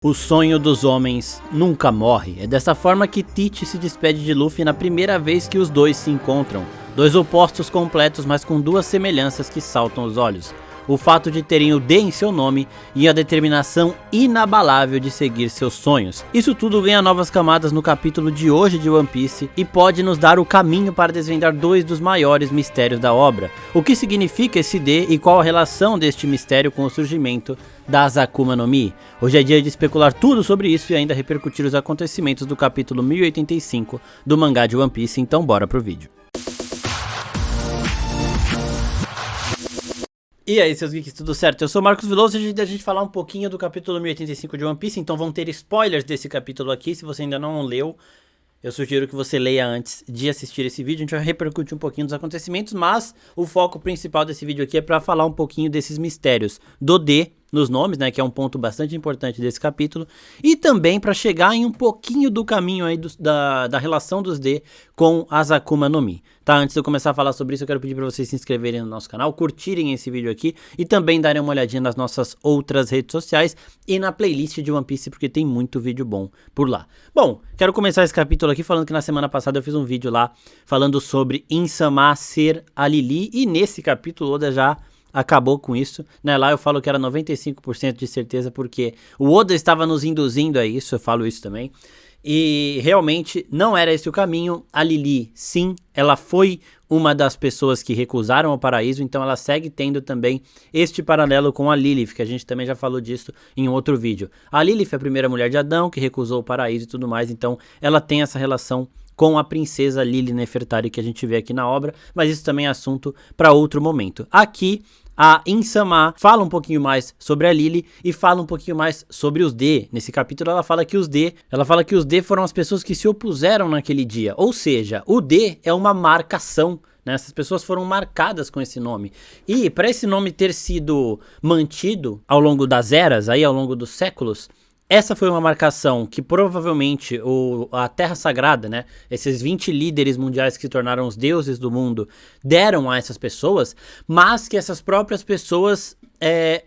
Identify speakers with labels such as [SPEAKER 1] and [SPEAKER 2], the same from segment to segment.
[SPEAKER 1] O sonho dos homens nunca morre. É dessa forma que Teach se despede de Luffy na primeira vez que os dois se encontram. Dois opostos completos, mas com duas semelhanças que saltam os olhos. O fato de terem o D em seu nome e a determinação inabalável de seguir seus sonhos. Isso tudo ganha novas camadas no capítulo de hoje de One Piece e pode nos dar o caminho para desvendar dois dos maiores mistérios da obra. O que significa esse D e qual a relação deste mistério com o surgimento das Akuma no Mi. Hoje é dia de especular tudo sobre isso e ainda repercutir os acontecimentos do capítulo 1085 do mangá de One Piece, então bora pro vídeo. E aí, seus geeks, tudo certo? Eu sou o Marcos Veloso e hoje é dia de a gente falar um pouquinho do capítulo 1085 de One Piece, então vão ter spoilers desse capítulo aqui. Se você ainda não leu, eu sugiro que você leia antes de assistir esse vídeo. A gente vai repercutir um pouquinho dos acontecimentos, mas o foco principal desse vídeo aqui é para falar um pouquinho desses mistérios do D nos nomes, né, que é um ponto bastante importante desse capítulo, e também para chegar em um pouquinho do caminho aí da relação dos D com as Akuma no Mi, tá? Antes de eu começar a falar sobre isso, eu quero pedir para vocês se inscreverem no nosso canal, curtirem esse vídeo aqui e também darem uma olhadinha nas nossas outras redes sociais e na playlist de One Piece, porque tem muito vídeo bom por lá. Bom, quero começar esse capítulo aqui falando que na semana passada eu fiz um vídeo lá falando sobre Insama ser a Lily, e nesse capítulo Oda já acabou com isso, né? Lá eu falo que era 95% de certeza, porque o Oda estava nos induzindo a isso, eu falo isso também, e realmente não era esse o caminho. A Lily, sim, ela foi uma das pessoas que recusaram o paraíso, então ela segue tendo também este paralelo com a Lilith, que a gente também já falou disso em outro vídeo. A Lilith é a primeira mulher de Adão que recusou o paraíso e tudo mais, então ela tem essa relação com a princesa Lily Nefertari que a gente vê aqui na obra, mas isso também é assunto para outro momento. Aqui a Insama fala um pouquinho mais sobre a Lily e fala um pouquinho mais sobre os D. Nesse capítulo ela fala que os D foram as pessoas que se opuseram naquele dia, ou seja, o D é uma marcação, né? Essas pessoas foram marcadas com esse nome, e para esse nome ter sido mantido ao longo das eras, aí ao longo dos séculos, essa foi uma marcação que provavelmente a Terra Sagrada, né, esses 20 líderes mundiais que se tornaram os deuses do mundo, deram a essas pessoas, mas que essas próprias pessoas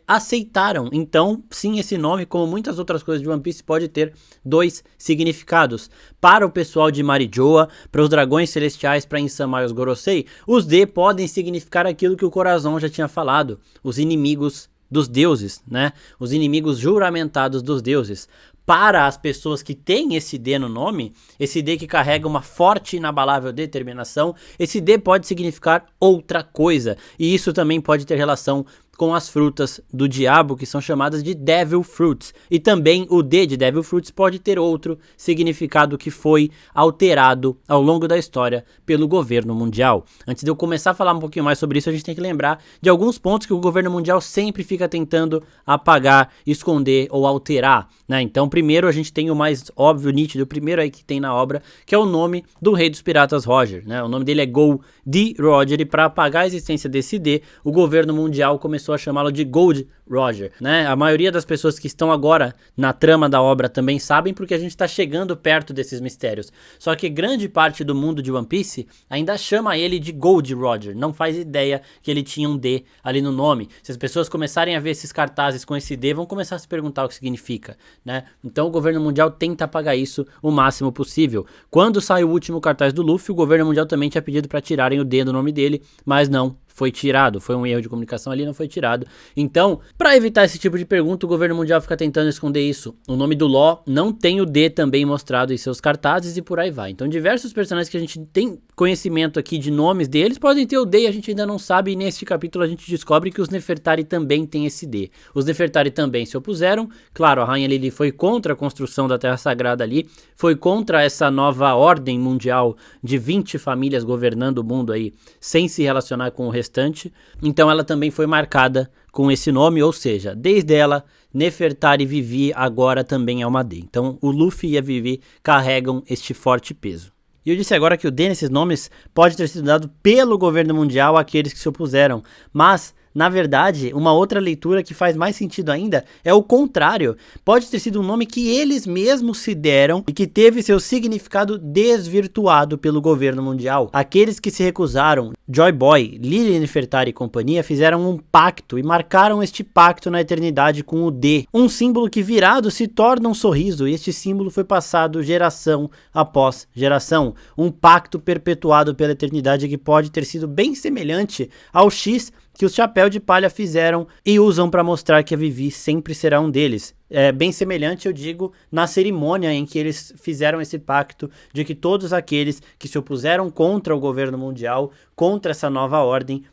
[SPEAKER 1] aceitaram. Então, sim, esse nome, como muitas outras coisas de One Piece, pode ter dois significados. Para o pessoal de Marijoa, para os dragões celestiais, para Insama e os Gorosei, os D podem significar aquilo que o Corazon já tinha falado, os inimigos dos deuses, né? Os inimigos juramentados dos deuses. Para as pessoas que têm esse D no nome, esse D que carrega uma forte e inabalável determinação, esse D pode significar outra coisa. E isso também pode ter relação com as frutas do diabo, que são chamadas de Devil Fruits. E também o D de Devil Fruits pode ter outro significado que foi alterado ao longo da história pelo governo mundial. Antes de eu começar a falar um pouquinho mais sobre isso, a gente tem que lembrar de alguns pontos que o governo mundial sempre fica tentando apagar, esconder ou alterar, né? Então, primeiro a gente tem o mais óbvio, nítido, o primeiro aí que tem na obra, que é o nome do rei dos piratas, Roger, né? O nome dele é Gol D. Roger, e para apagar a existência desse D, o governo mundial começou a chamá-lo de Gold Roger, né? A maioria das pessoas que estão agora na trama da obra também sabem, porque a gente está chegando perto desses mistérios. Só que grande parte do mundo de One Piece ainda chama ele de Gold Roger, não faz ideia que ele tinha um D ali no nome. Se as pessoas começarem a ver esses cartazes com esse D, vão começar a se perguntar o que significa, né? Então o governo mundial tenta apagar isso o máximo possível. Quando sai o último cartaz do Luffy, o governo mundial também tinha pedido para tirarem o D do nome dele, mas não foi tirado, foi um erro de comunicação ali, não foi tirado. Então, para evitar esse tipo de pergunta, o governo mundial fica tentando esconder isso. O nome do Law não tem o D também mostrado em seus cartazes e por aí vai. Então, diversos personagens que a gente tem conhecimento aqui de nomes deles podem ter o D e a gente ainda não sabe, e neste capítulo a gente descobre que os Nefertari também têm esse D. Os Nefertari também se opuseram, claro, a Rainha Lily foi contra a construção da Terra Sagrada ali, foi contra essa nova ordem mundial de 20 famílias governando o mundo aí, sem se relacionar com o restante, então ela também foi marcada com esse nome, ou seja, desde ela, Nefertari e Vivi agora também é uma D. Então o Luffy e a Vivi carregam este forte peso. E eu disse agora que o D nesses nomes pode ter sido dado pelo governo mundial àqueles que se opuseram, mas Na verdade, uma outra leitura que faz mais sentido ainda é o contrário. Pode ter sido um nome que eles mesmos se deram e que teve seu significado desvirtuado pelo governo mundial. Aqueles que se recusaram, Joy Boy, Lily Nefertari e companhia, fizeram um pacto e marcaram este pacto na eternidade com o D, um símbolo que virado se torna um sorriso, e este símbolo foi passado geração após geração. Um pacto perpetuado pela eternidade que pode ter sido bem semelhante ao X que os Chapéu de Palha fizeram e usam para mostrar que a Vivi sempre será um deles. É bem semelhante, eu digo, na cerimônia em que eles fizeram esse pacto de que todos aqueles que se opuseram contra o governo mundial, contra essa nova ordem,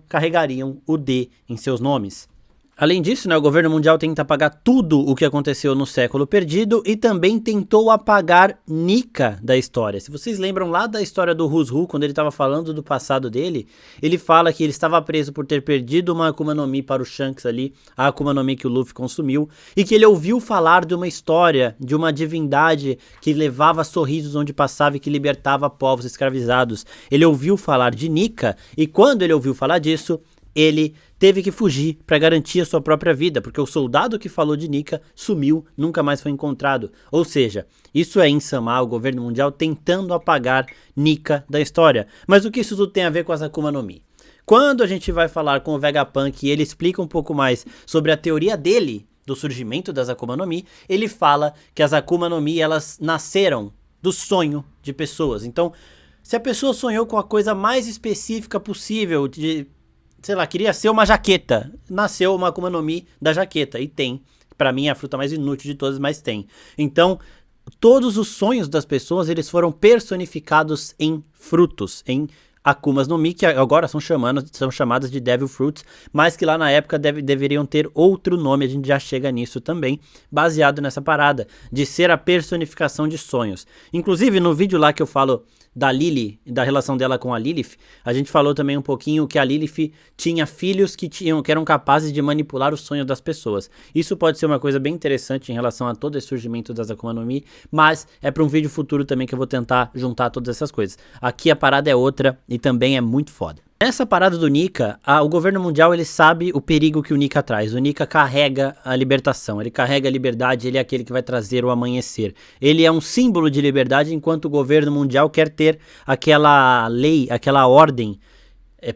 [SPEAKER 1] carregariam o D em seus nomes. Além disso, o governo mundial tenta apagar tudo o que aconteceu no século perdido e também tentou apagar Nika da história. Se vocês lembram lá da história do Who's Who, quando ele estava falando do passado dele, ele fala que ele estava preso por ter perdido uma Akuma no Mi para o Shanks ali, a Akuma no Mi que o Luffy consumiu, e que ele ouviu falar de uma história, de uma divindade que levava sorrisos onde passava e que libertava povos escravizados. Ele ouviu falar de Nika, e quando ele ouviu falar disso, ele teve que fugir para garantir a sua própria vida, porque o soldado que falou de Nika sumiu, nunca mais foi encontrado. Ou seja, isso é Insama, o governo mundial tentando apagar Nika da história. Mas o que isso tudo tem a ver com as Akuma no Mi? Quando a gente vai falar com o Vegapunk e ele explica um pouco mais sobre a teoria dele do surgimento das Akuma no Mi, ele fala que as Akuma no Mi, elas nasceram do sonho de pessoas. Então, se a pessoa sonhou com a coisa mais específica possível de, sei lá, queria ser uma jaqueta, nasceu uma Akuma no Mi da jaqueta, e tem. Pra mim é a fruta mais inútil de todas, mas tem. Então, todos os sonhos das pessoas, eles foram personificados em frutos, em Akumas no Mi, que agora são chamadas de Devil Fruits, mas que lá na época deveriam ter outro nome, a gente já chega nisso também, baseado nessa parada, de ser a personificação de sonhos. Inclusive, no vídeo lá que eu falo da Lily, da relação dela com a Lilith, a gente falou também um pouquinho que a Lilith tinha filhos que eram capazes de manipular os sonhos das pessoas. Isso pode ser uma coisa bem interessante em relação a todo esse surgimento das Akuma no Mi, mas é para um vídeo futuro também que eu vou tentar juntar todas essas coisas. Aqui a parada é outra e também é muito foda. Nessa parada do Nika, o governo mundial ele sabe o perigo que o Nika traz. O Nika carrega a libertação, ele carrega a liberdade, ele é aquele que vai trazer o amanhecer. Ele é um símbolo de liberdade, enquanto o governo mundial quer ter aquela lei, aquela ordem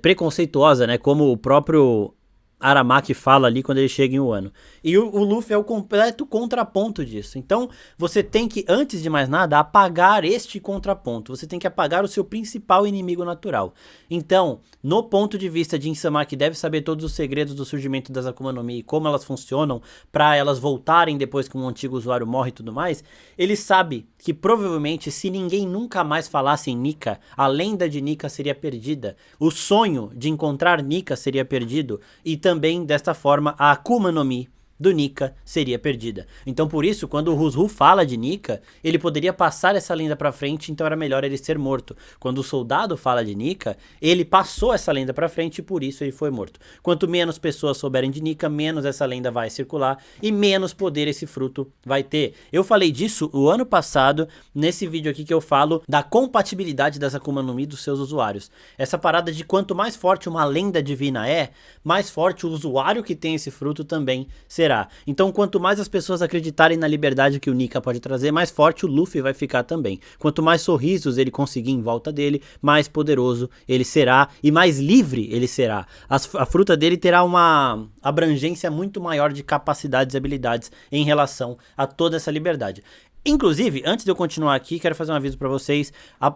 [SPEAKER 1] preconceituosa, né? Como o próprio Aramaki fala ali quando ele chega em Wano. E o Luffy é o completo contraponto disso. Então, você tem que, antes de mais nada, apagar este contraponto. Você tem que apagar o seu principal inimigo natural. Então, no ponto de vista de Insama, que deve saber todos os segredos do surgimento das Akuma no Mi e como elas funcionam para elas voltarem depois que um antigo usuário morre e tudo mais, ele sabe que provavelmente se ninguém nunca mais falasse em Nika, a lenda de Nika seria perdida. O sonho de encontrar Nika seria perdido e também, desta forma, a Akuma no Mi do Nika seria perdida. Então por isso, quando o Who's Who fala de Nika, ele poderia passar essa lenda pra frente, então era melhor ele ser morto. Quando o soldado fala de Nika, ele passou essa lenda pra frente e por isso ele foi morto. Quanto menos pessoas souberem de Nika, menos essa lenda vai circular e menos poder esse fruto vai ter. Eu falei disso o ano passado, nesse vídeo aqui que eu falo da compatibilidade das Akuma no Mi dos seus usuários. Essa parada de quanto mais forte uma lenda divina é, mais forte o usuário que tem esse fruto também será. Então, quanto mais as pessoas acreditarem na liberdade que o Nika pode trazer, mais forte o Luffy vai ficar também. Quanto mais sorrisos ele conseguir em volta dele, mais poderoso ele será e mais livre ele será. A fruta dele terá uma abrangência muito maior de capacidades e habilidades em relação a toda essa liberdade. Inclusive, antes de eu continuar aqui, quero fazer um aviso pra vocês.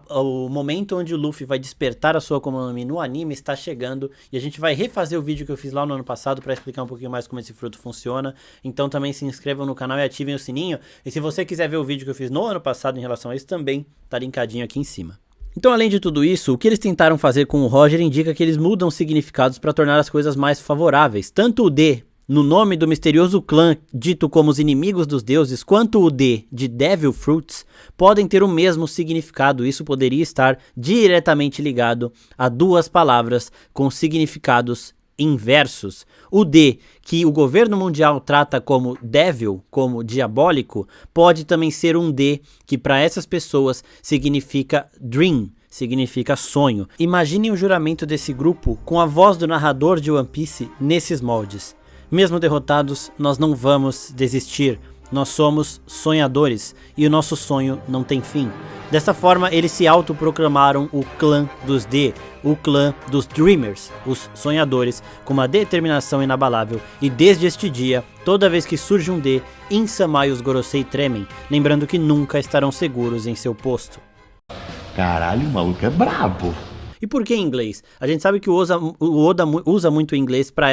[SPEAKER 1] O momento onde o Luffy vai despertar a sua Akuma no Mi no anime está chegando. E a gente vai refazer o vídeo que eu fiz lá no ano passado pra explicar um pouquinho mais como esse fruto funciona. Então também se inscrevam no canal e ativem o sininho. E se você quiser ver o vídeo que eu fiz no ano passado em relação a isso, também tá linkadinho aqui em cima. Então, além de tudo isso, o que eles tentaram fazer com o Roger indica que eles mudam significados para tornar as coisas mais favoráveis. Tanto o D no nome do misterioso clã dito como os inimigos dos deuses, quanto o D de Devil Fruits, podem ter o mesmo significado. Isso poderia estar diretamente ligado a duas palavras com significados inversos. O D, que o governo mundial trata como Devil, como diabólico, pode também ser um D que para essas pessoas significa Dream, significa sonho. Imaginem o juramento desse grupo com a voz do narrador de One Piece nesses moldes. Mesmo derrotados, nós não vamos desistir. Nós somos sonhadores e o nosso sonho não tem fim. Dessa forma, eles se autoproclamaram o clã dos D, o clã dos Dreamers, os sonhadores, com uma determinação inabalável. E desde este dia, toda vez que surge um D, Insama e os Gorosei tremem, lembrando que nunca estarão seguros em seu posto.
[SPEAKER 2] Caralho, o maluco é brabo.
[SPEAKER 1] E por que em inglês? A gente sabe que o Oda usa muito o inglês para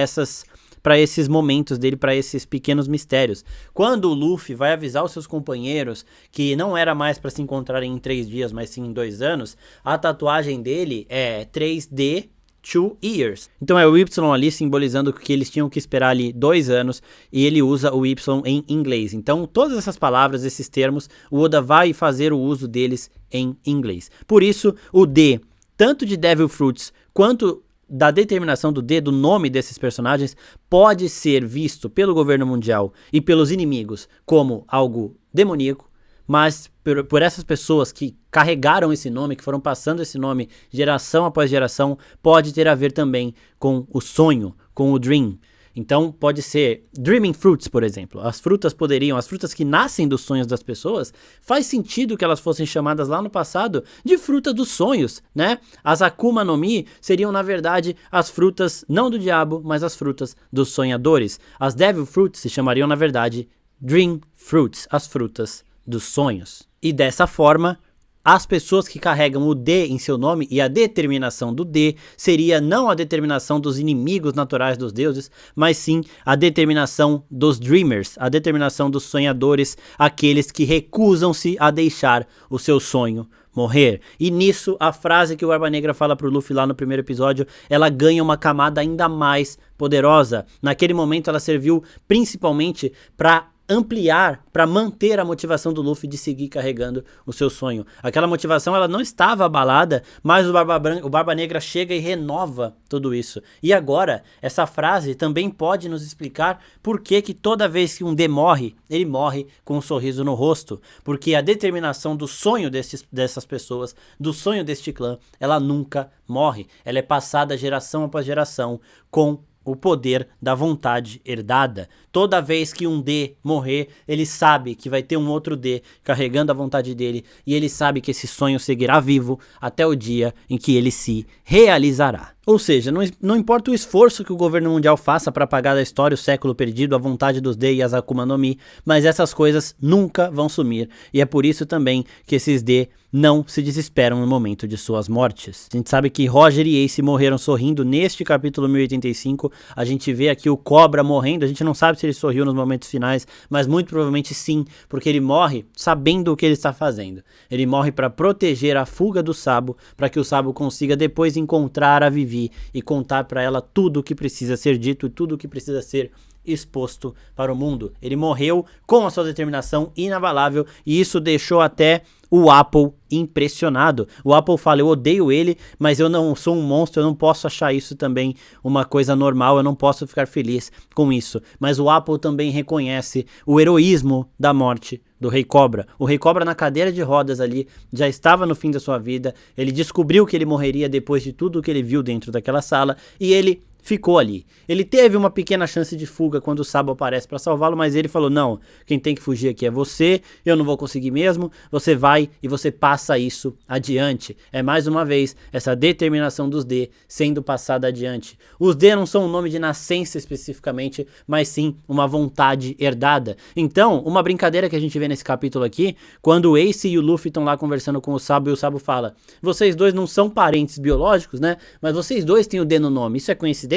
[SPEAKER 1] esses momentos dele, para esses pequenos mistérios. Quando o Luffy vai avisar os seus companheiros que não era mais para se encontrarem em 3 dias, mas sim em 2 anos, a tatuagem dele é 3D 2 years. Então é o Y ali simbolizando que eles tinham que esperar ali 2 anos e ele usa o Y em inglês. Então todas essas palavras, esses termos, o Oda vai fazer o uso deles em inglês. Por isso o D, tanto de Devil Fruits quanto da determinação do D, do nome desses personagens, pode ser visto pelo governo mundial e pelos inimigos como algo demoníaco, mas por essas pessoas que carregaram esse nome, que foram passando esse nome geração após geração, pode ter a ver também com o sonho, com o dream. Então pode ser Dreaming Fruits, por exemplo. As frutas que nascem dos sonhos das pessoas, faz sentido que elas fossem chamadas lá no passado de fruta dos sonhos, né? As Akuma no Mi seriam, na verdade, as frutas não do diabo, mas as frutas dos sonhadores. As Devil Fruits se chamariam, na verdade, Dream Fruits, as frutas dos sonhos. E dessa forma, as pessoas que carregam o D em seu nome e a determinação do D seria não a determinação dos inimigos naturais dos deuses, mas sim a determinação dos Dreamers, a determinação dos sonhadores, aqueles que recusam-se a deixar o seu sonho morrer. E nisso, a frase que o Barba Negra fala pro Luffy lá no primeiro episódio, ela ganha uma camada ainda mais poderosa. Naquele momento ela serviu principalmente para ampliar, para manter a motivação do Luffy de seguir carregando o seu sonho. Aquela motivação ela não estava abalada, mas o Barba Negra chega e renova tudo isso. E agora, essa frase também pode nos explicar por que toda vez que um D morre, ele morre com um sorriso no rosto. Porque a determinação do sonho dessas pessoas, do sonho deste clã, ela nunca morre. Ela é passada geração após geração com o poder da vontade herdada. Toda vez que um D morrer, ele sabe que vai ter um outro D carregando a vontade dele, e ele sabe que esse sonho seguirá vivo até o dia em que ele se realizará. Ou seja, não importa o esforço que o governo mundial faça para apagar da história o século perdido, a vontade dos D e as Akuma no Mi, mas essas coisas nunca vão sumir, e é por isso também que esses D não se desesperam no momento de suas mortes. A gente sabe que Roger e Ace morreram sorrindo neste capítulo 1085, a gente vê aqui o Cobra morrendo, a gente não sabe se ele sorriu nos momentos finais, mas muito provavelmente sim, porque ele morre sabendo o que ele está fazendo. Ele morre para proteger a fuga do Sabo, para que o Sabo consiga depois encontrar a Vivi e contar para ela tudo o que precisa ser dito e tudo o que precisa ser exposto para o mundo. Ele morreu com a sua determinação inabalável e isso deixou até o Apple impressionado. O Apple fala, eu odeio ele, mas eu não sou um monstro, eu não posso achar isso também uma coisa normal, eu não posso ficar feliz com isso. Mas o Apple também reconhece o heroísmo da morte do Rei Cobra. O Rei Cobra na cadeira de rodas ali, já estava no fim da sua vida, ele descobriu que ele morreria depois de tudo o que ele viu dentro daquela sala, e ele ficou ali. Ele teve uma pequena chance de fuga quando o Sabo aparece para salvá-lo, mas ele falou, não, quem tem que fugir aqui é você, eu não vou conseguir mesmo, você vai e você passa isso adiante. É mais uma vez essa determinação dos D sendo passada adiante. Os D não são um nome de nascença especificamente, mas sim uma vontade herdada. Então, uma brincadeira que a gente vê nesse capítulo aqui, quando o Ace e o Luffy estão lá conversando com o Sabo e o Sabo fala, vocês dois não são parentes biológicos, né? Mas vocês dois têm o D no nome, isso é coincidência?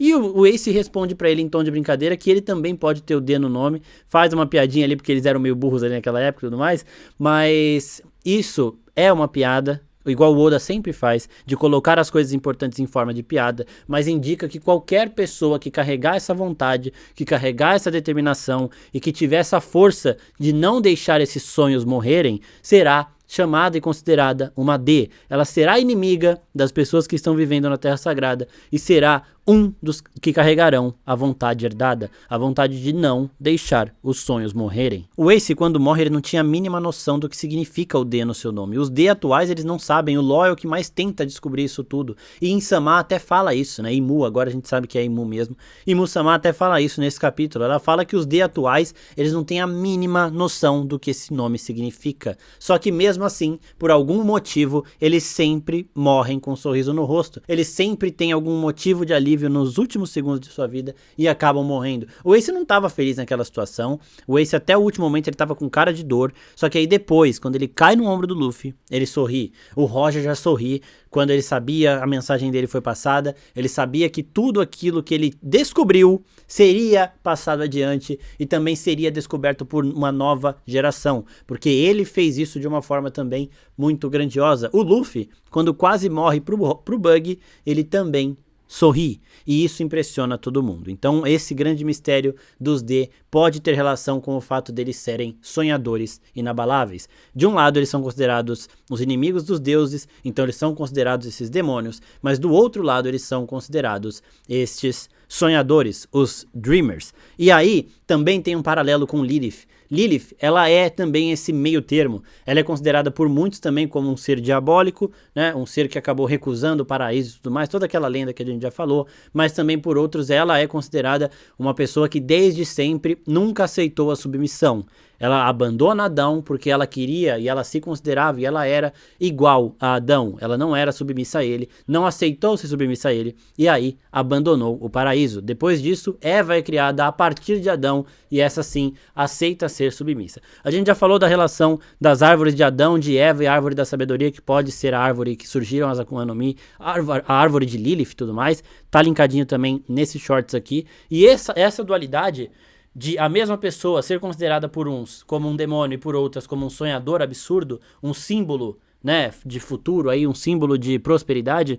[SPEAKER 1] E o Ace responde pra ele em tom de brincadeira que ele também pode ter o D no nome, faz uma piadinha ali porque eles eram meio burros ali naquela época e tudo mais, mas isso é uma piada, igual o Oda sempre faz, de colocar as coisas importantes em forma de piada, mas indica que qualquer pessoa que carregar essa vontade, que carregar essa determinação e que tiver essa força de não deixar esses sonhos morrerem, será chamada e considerada uma D. Ela será inimiga das pessoas que estão vivendo na Terra Sagrada e será um dos que carregarão a vontade herdada, a vontade de não deixar os sonhos morrerem. O Ace, quando morre, ele não tinha a mínima noção do que significa o D no seu nome. Os D atuais, eles não sabem, o Law é o que mais tenta descobrir isso tudo. E Insama até fala isso, né? Imu, agora a gente sabe que é Imu mesmo. Imu-sama até fala isso nesse capítulo. Ela fala que os D atuais, eles não têm a mínima noção do que esse nome significa. Só que mesmo assim, por algum motivo, eles sempre morrem com um sorriso no rosto. Eles sempre têm algum motivo de alívio nos últimos segundos de sua vida e acabam morrendo. O Ace não estava feliz naquela situação. O Ace até o último momento ele estava com cara de dor. Só que aí depois, quando ele cai no ombro do Luffy, ele sorri. O Roger já sorri quando ele sabia a mensagem dele foi passada. Ele sabia que tudo aquilo que ele descobriu seria passado adiante e também seria descoberto por uma nova geração, porque ele fez isso de uma forma também muito grandiosa. O Luffy, quando quase morre pro Bug, ele também sorri, e isso impressiona todo mundo. Então esse grande mistério dos D pode ter relação com o fato deles serem sonhadores inabaláveis. De um lado eles são considerados os inimigos dos deuses, então eles são considerados esses demônios, mas do outro lado eles são considerados estes sonhadores, os Dreamers. E aí também tem um paralelo com Lilith. Lilith, ela é também esse meio termo. Ela é considerada por muitos também como um ser diabólico, né? Um ser que acabou recusando o paraíso e tudo mais, toda aquela lenda que a gente já falou, mas também por outros ela é considerada uma pessoa que desde sempre nunca aceitou a submissão. Ela abandona Adão porque ela queria e ela se considerava e ela era igual a Adão. Ela não era submissa a ele, não aceitou ser submissa a ele e aí abandonou o paraíso. Depois disso, Eva é criada a partir de Adão e essa sim aceita ser submissa. A gente já falou da relação das árvores de Adão, de Eva e a árvore da sabedoria, que pode ser a árvore que surgiram as Akuma no Mi, a árvore de Lilith e tudo mais. Tá linkadinho também nesses shorts aqui. E essa dualidade de a mesma pessoa ser considerada por uns como um demônio e por outras como um sonhador absurdo, um símbolo, né, de futuro aí, um símbolo de prosperidade,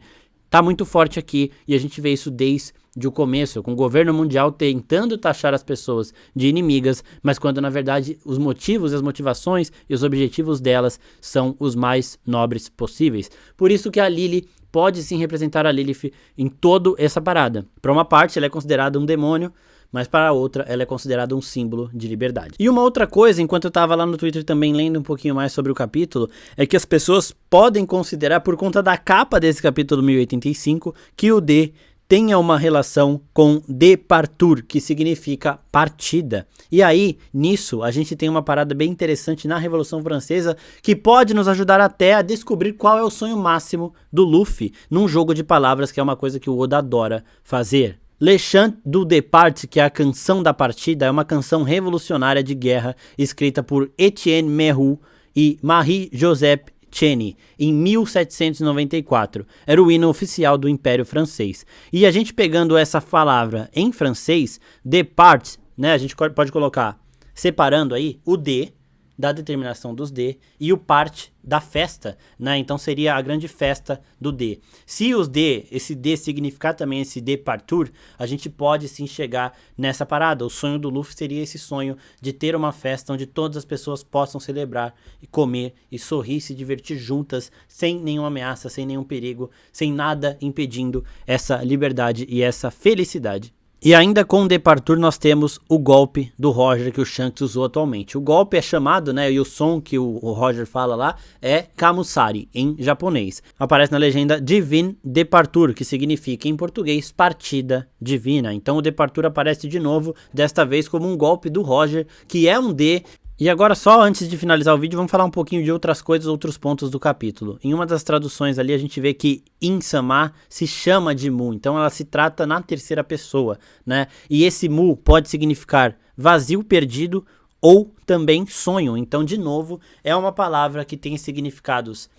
[SPEAKER 1] tá muito forte aqui e a gente vê isso desde o começo, com o governo mundial tentando taxar as pessoas de inimigas, mas quando na verdade os motivos, as motivações e os objetivos delas são os mais nobres possíveis. Por isso que a Lily pode sim representar a Lilith em toda essa parada. Para uma parte ela é considerada um demônio, mas para a outra ela é considerada um símbolo de liberdade. E uma outra coisa, enquanto eu tava lá no Twitter também lendo um pouquinho mais sobre o capítulo, é que as pessoas podem considerar, por conta da capa desse capítulo 1085, que o D tenha uma relação com departure, que significa partida. E aí, nisso, a gente tem uma parada bem interessante na Revolução Francesa, que pode nos ajudar até a descobrir qual é o sonho máximo do Luffy, num jogo de palavras, que é uma coisa que o Oda adora fazer. Le Chant du Départ, que é a canção da partida, é uma canção revolucionária de guerra escrita por Etienne Merroux e Marie-Joseph Cheney em 1794. Era o hino oficial do Império Francês. E a gente pegando essa palavra em francês, départ, né, a gente pode colocar separando aí o D da determinação dos D e o part da festa, né? Então seria a grande festa do D. Se os D, esse D significar também esse departure, a gente pode sim chegar nessa parada. O sonho do Luffy seria esse sonho de ter uma festa onde todas as pessoas possam celebrar e comer e sorrir, se divertir juntas, sem nenhuma ameaça, sem nenhum perigo, sem nada impedindo essa liberdade e essa felicidade. E ainda com o Departure nós temos o golpe do Roger que o Shanks usou atualmente. O golpe é chamado, né, e o som que o Roger fala lá é Kamusari, em japonês. Aparece na legenda Divine Departure, que significa em português partida divina. Então o Departure aparece de novo, desta vez como um golpe do Roger, que é um D. E agora, só antes de finalizar o vídeo, vamos falar um pouquinho de outras coisas, outros pontos do capítulo. Em uma das traduções ali, a gente vê que Insama se chama de Mu, então ela se trata na terceira pessoa, né? E esse Mu pode significar vazio perdido ou também sonho. Então, de novo, é uma palavra que tem significados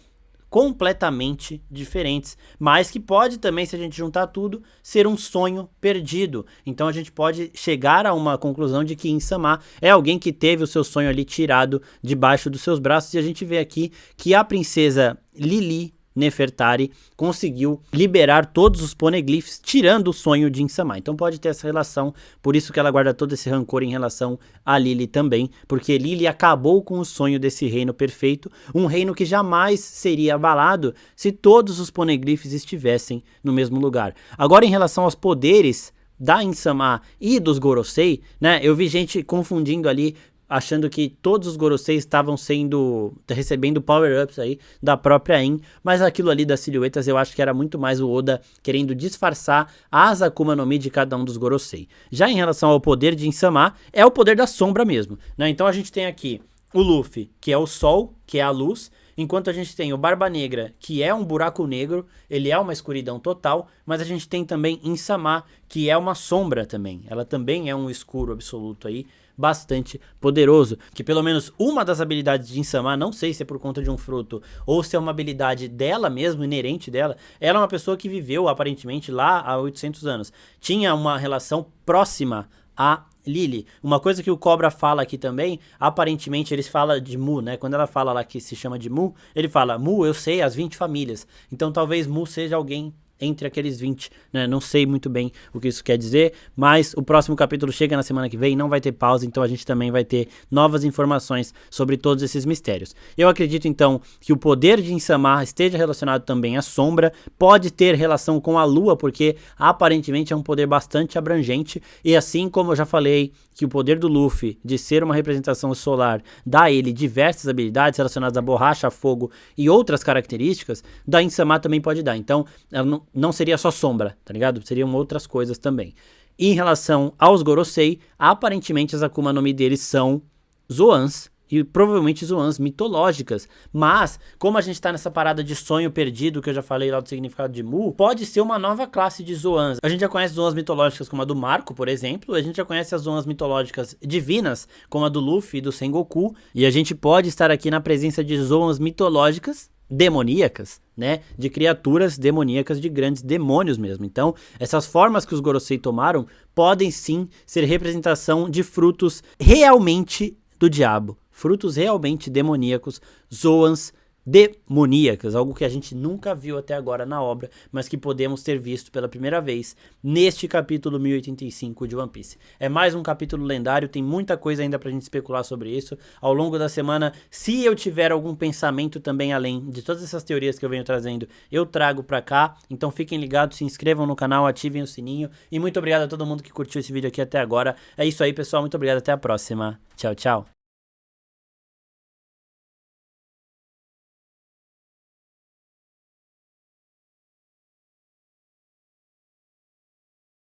[SPEAKER 1] completamente diferentes, mas que pode também, se a gente juntar tudo, ser um sonho perdido. Então a gente pode chegar a uma conclusão de que Insama é alguém que teve o seu sonho ali tirado debaixo dos seus braços, e a gente vê aqui que a princesa Lily Nefertari conseguiu liberar todos os poneglyphs, tirando o sonho de Insama. Então pode ter essa relação, por isso que ela guarda todo esse rancor em relação a Lili também, porque Lili acabou com o sonho desse reino perfeito, um reino que jamais seria abalado se todos os poneglyphs estivessem no mesmo lugar. Agora, em relação aos poderes da Insama e dos Gorosei, né, eu vi gente confundindo ali, achando que todos os Gorosei estavam recebendo power-ups aí da própria In, mas aquilo ali das silhuetas eu acho que era muito mais o Oda querendo disfarçar as Akuma no Mi de cada um dos Gorosei. Já em relação ao poder de Insama, é o poder da sombra mesmo, né? Então a gente tem aqui o Luffy, que é o sol, que é a luz, enquanto a gente tem o Barba Negra, que é um buraco negro, ele é uma escuridão total, mas a gente tem também Insama, que é uma sombra também, ela também é um escuro absoluto aí, bastante poderoso, que pelo menos uma das habilidades de Insama, não sei se é por conta de um fruto ou se é uma habilidade dela mesmo, inerente dela, ela é uma pessoa que viveu aparentemente lá há 800 anos, tinha uma relação próxima a Lili. Uma coisa que o Cobra fala aqui também, aparentemente eles falam de Mu, né? Quando ela fala lá que se chama de Mu, ele fala, Mu, eu sei, as 20 famílias. Então talvez Mu seja alguém entre aqueles 20, né? Não sei muito bem o que isso quer dizer, mas o próximo capítulo chega na semana que vem, não vai ter pausa, então a gente também vai ter novas informações sobre todos esses mistérios. Eu acredito então que o poder de Insama esteja relacionado também à sombra, pode ter relação com a lua, porque aparentemente é um poder bastante abrangente, e assim como eu já falei que o poder do Luffy de ser uma representação solar dá a ele diversas habilidades relacionadas à borracha, a fogo e outras características, da Insama também pode dar. Então, ela não seria só sombra, tá ligado? Seriam outras coisas também. Em relação aos Gorosei, aparentemente as Akuma no Mi deles são Zoans, e provavelmente Zoans mitológicas, mas como a gente tá nessa parada de sonho perdido, que eu já falei lá do significado de Mu, pode ser uma nova classe de Zoans. A gente já conhece Zoans mitológicas como a do Marco, por exemplo, a gente já conhece as Zoans mitológicas divinas, como a do Luffy e do Sengoku, e a gente pode estar aqui na presença de Zoans mitológicas demoníacas, né, de criaturas demoníacas, de grandes demônios mesmo. Então, essas formas que os Gorosei tomaram podem sim ser representação de frutos realmente do diabo, frutos realmente demoníacos, Zoans demoníacas, algo que a gente nunca viu até agora na obra, mas que podemos ter visto pela primeira vez neste capítulo 1085 de One Piece. É mais um capítulo lendário, tem muita coisa ainda pra gente especular sobre isso ao longo da semana. Se eu tiver algum pensamento também além de todas essas teorias que eu venho trazendo, eu trago pra cá, então fiquem ligados, se inscrevam no canal, ativem o sininho, e muito obrigado a todo mundo que curtiu esse vídeo aqui até agora. É isso aí, pessoal, muito obrigado, até a próxima. Tchau, tchau.